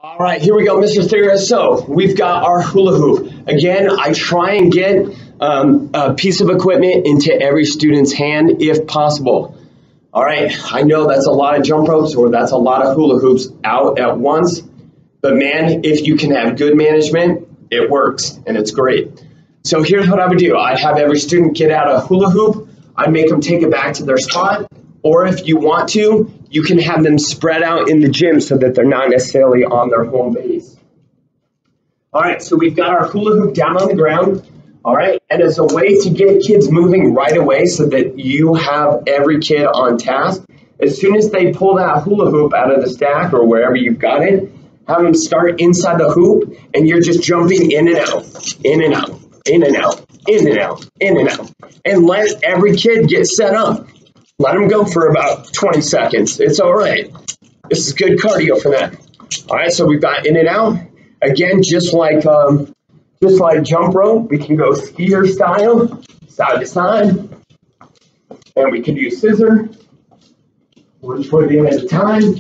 All right, here we go, Mr. Thera. So we've got our hula hoop. Again, I try and get a piece of equipment into every student's hand if possible. All right, I know that's a lot of jump ropes or that's a lot of hula hoops out at once, but man, if you can have good management, it works and it's great. So here's what I would do. I'd have every student get out a hula hoop. I'd make them take it back to their spot, or if you want to, you can have them spread out in the gym so that they're not necessarily on their home base. All right, so we've got our hula hoop down on the ground. All right, and as a way to get kids moving right away so that you have every kid on task, as soon as they pull that hula hoop out of the stack or wherever you've got it, have them start inside the hoop and you're just jumping in and out, in and out, in and out, in and out, in and out, and let every kid get set up. Let them go for about 20 seconds. It's all right. This is good cardio for them. All right, so we've got in and out. Again, just like jump rope, we can go skier style, side to side. And we can do scissor, one foot in at a time.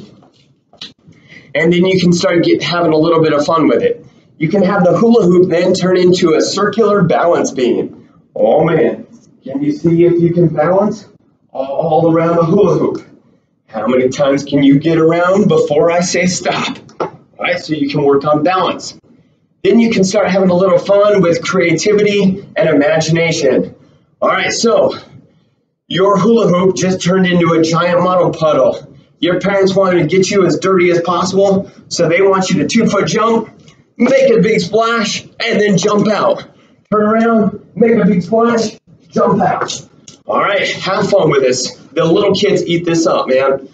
And then you can start having a little bit of fun with it. You can have the hula hoop then turn into a circular balance beam. Oh man, can you see if you can balance all around the hula hoop? How many times can you get around before I say stop? All right, so you can work on balance. Then you can start having a little fun with creativity and imagination. All right, so your hula hoop just turned into a giant model puddle. Your parents wanted to get you as dirty as possible, so they want you to 2-foot jump, make a big splash, and then jump out. Turn around, make a big splash, jump out. All right, have fun with this. The little kids eat this up, man.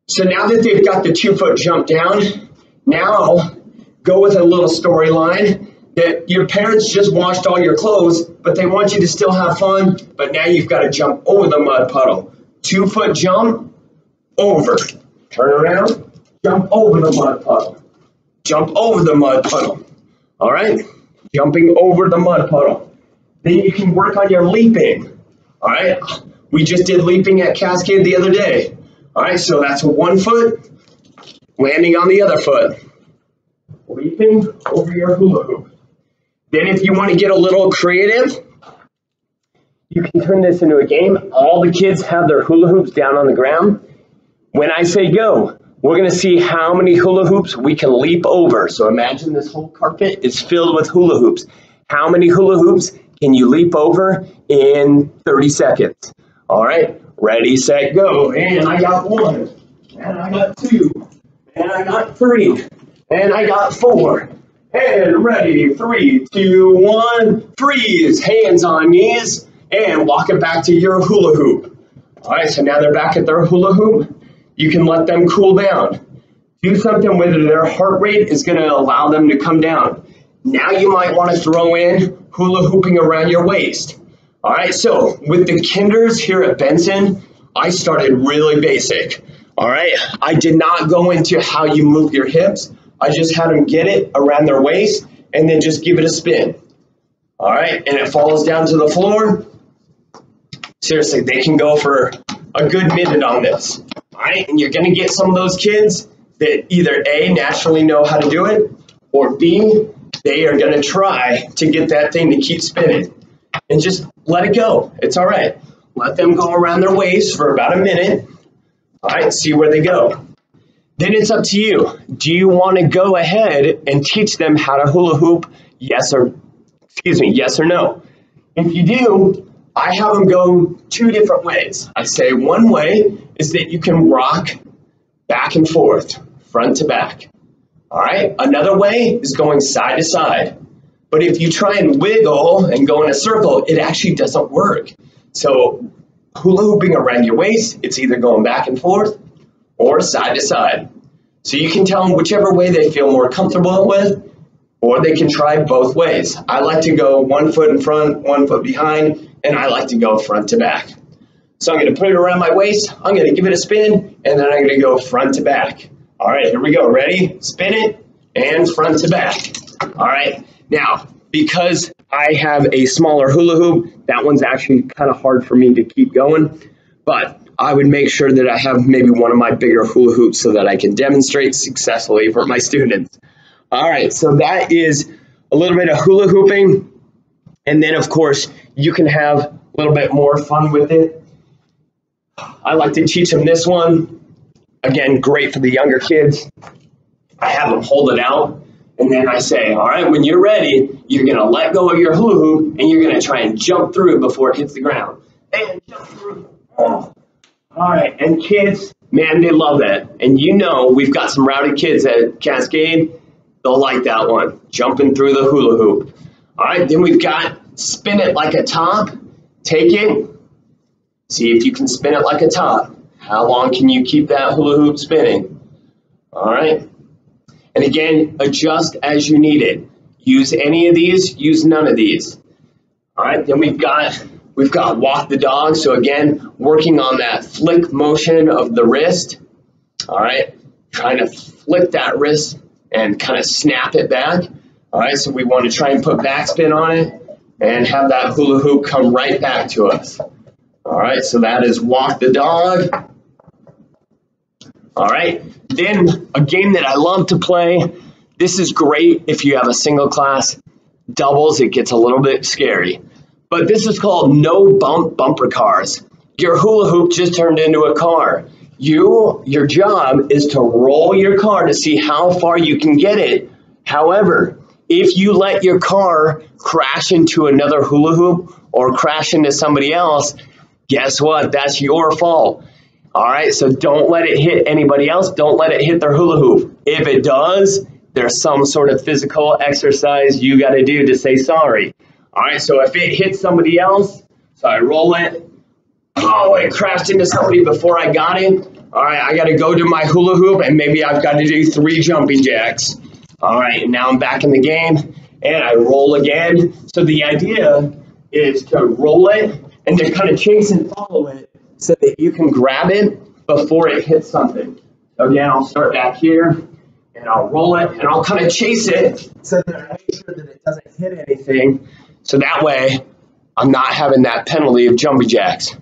So now that they've got the 2-foot jump down, now go with a little storyline that your parents just washed all your clothes, but they want you to still have fun, but now you've got to jump over the mud puddle. 2-foot jump, over. Turn around, jump over the mud puddle. Jump over the mud puddle. All right, jumping over the mud puddle. Then you can work on your leaping. All right, we just did leaping at Cascade the other day. All right, so that's 1 foot, landing on the other foot. Leaping over your hula hoop. Then if you want to get a little creative, you can turn this into a game. All the kids have their hula hoops down on the ground. When I say go, we're going to see how many hula hoops we can leap over. So imagine this whole carpet is filled with hula hoops. How many hula hoops can you leap over in 30 seconds? All right, ready, set, go. And I got 1, and I got 2, and I got 3, and I got 4. And ready, 3, 2, 1, freeze. Hands on knees, and walk it back to your hula hoop. All right, so now they're back at their hula hoop. You can let them cool down. Do something where their heart rate is going to allow them to come down. Now you might want to throw in hula hooping around your waist. All right, so with the kinders here at Benson, I started really basic. All right, I did not go into how you move your hips. I just had them get it around their waist and then just give it a spin. All right, and it falls down to the floor. Seriously, they can go for a good minute on this. All right, and you're going to get some of those kids that either A, naturally know how to do it, or B, they are going to try to get that thing to keep spinning. And just let it go. It's all right. Let them go around their waist for about a minute. All right, see where they go. Then it's up to you. Do you want to go ahead and teach them how to hula hoop? Yes or no? If you do, I have them go 2 different ways. I say one way is that you can rock back and forth, front to back. All right, another way is going side to side. But if you try and wiggle and go in a circle, it actually doesn't work. So hula hooping around your waist, it's either going back and forth or side to side. So you can tell them whichever way they feel more comfortable with, or they can try both ways. I like to go 1 foot in front, 1 foot behind, and I like to go front to back. So I'm going to put it around my waist, I'm going to give it a spin, and then I'm going to go front to back. All right, here we go. Ready? Spin it, and front to back. All right. Now, because I have a smaller hula hoop, that one's actually kind of hard for me to keep going. But I would make sure that I have maybe one of my bigger hula hoops so that I can demonstrate successfully for my students. All right, so that is a little bit of hula hooping. And then, of course, you can have a little bit more fun with it. I like to teach them this one. Again, great for the younger kids. I have them hold it out, and then I say, all right, when you're ready, you're going to let go of your hula hoop, and you're going to try and jump through before it hits the ground. And jump through. Oh. All right, and kids, man, they love that. And you know, we've got some rowdy kids at Cascade. They'll like that one, jumping through the hula hoop. All right, then we've got spin it like a top. Take it. See if you can spin it like a top. How long can you keep that hula hoop spinning? All right. And again, adjust as you need it. Use any of these, use none of these. All right, then we've got walk the dog. So again, working on that flick motion of the wrist. All right, trying to flick that wrist and kind of snap it back. All right, so we want to try and put backspin on it and have that hula hoop come right back to us. All right, so that is walk the dog. All right, then a game that I love to play. This is great if you have a single class. Doubles, it gets a little bit scary. But this is called no bump bumper cars. Your hula hoop just turned into a car. Your job is to roll your car to see how far you can get it. However, if you let your car crash into another hula hoop or crash into somebody else, guess what? That's your fault. All right, so don't let it hit anybody else. Don't let it hit their hula hoop. If it does, there's some sort of physical exercise you got to do to say sorry. All right, so if it hits somebody else, so I roll it. Oh, it crashed into somebody before I got it. All right, I got to go to my hula hoop, and maybe I've got to do 3 jumping jacks. All right, now I'm back in the game, and I roll again. So the idea is to roll it and to kind of chase and follow it so that you can grab it before it hits something. So again, I'll start back here, and I'll roll it, and I'll kind of chase it so that I make sure that it doesn't hit anything. So that way, I'm not having that penalty of jumping jacks.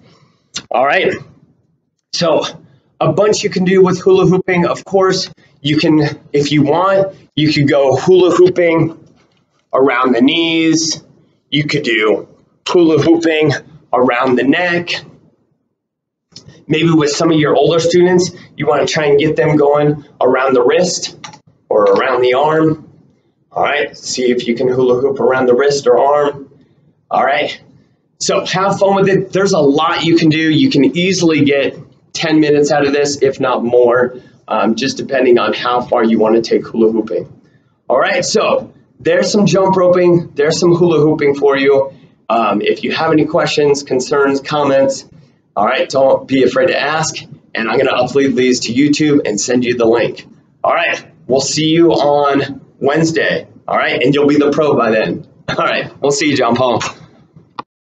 All right, so a bunch you can do with hula hooping. Of course, you can, if you want, you could go hula hooping around the knees. You could do hula hooping around the neck. Maybe with some of your older students, you want to try and get them going around the wrist or around the arm. All right, see if you can hula hoop around the wrist or arm. All right, so have fun with it. There's a lot you can do. You can easily get 10 minutes out of this, if not more, just depending on how far you want to take hula hooping. All right, so there's some jump roping, there's some hula hooping for you. If you have any questions, concerns, comments, all right, don't be afraid to ask, and I'm going to upload these to YouTube and send you the link. All right, we'll see you on Wednesday, all right, and you'll be the pro by then. All right, we'll see you, John Paul.